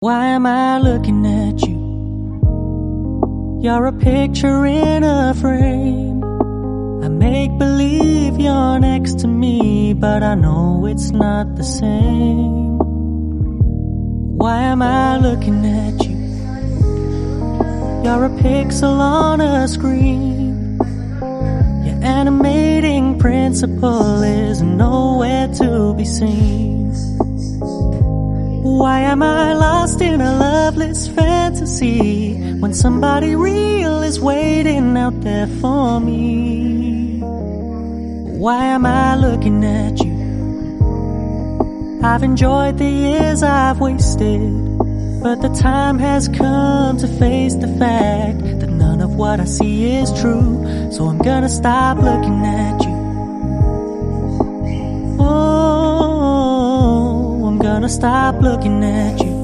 Why am I looking at you? You're a picture in a frame. I make believe you're next to me, but I know it's not the same. Why am I looking at you? You're a pixel on a screen. Your animating principle is nowhere to be seen. Why am I lost in a loveless fantasy when somebody real is waiting out there for me? Why am I looking at you? I've enjoyed the years I've wasted, but the time has come to face the fact that none of what I see is true. So I'm gonna stop looking at you. Oh, I'm gonna stop looking at you.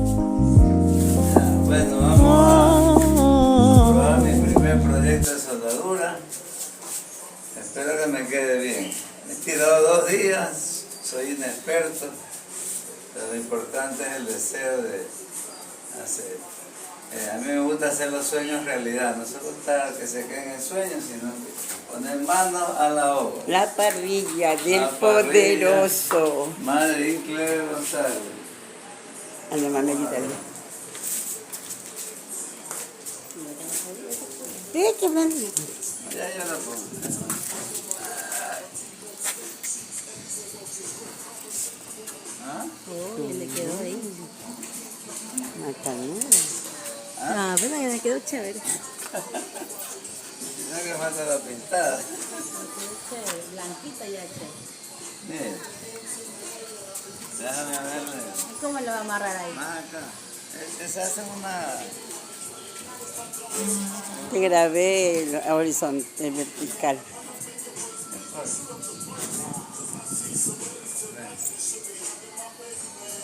Bueno, vamos a probar mi primer proyecto de soldadura. Espero que me quede bien. Me he tirado 2 días, soy inexperto, pero lo importante es el deseo de hacer. A mí me gusta hacer los sueños realidad, no se gusta que se queden en sueños, sino poner mano a la obra. La parrilla del La poderoso. Madre Incleve González. Anda, mami, quítale. ¿Qué más? Ya yo la pongo. ¿Ah? Oh, ya le quedó ahí. Macanera. Ah, pero ya le quedó chévere. No que falta la pintada. Chévere, blanquita ya chévere. Mira. Déjame verle. ¿Cómo lo va a amarrar ahí? Más acá. Se hace una... Te grabé el horizonte vertical.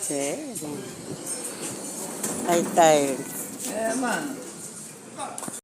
Sí. Ahí está él. Hermano.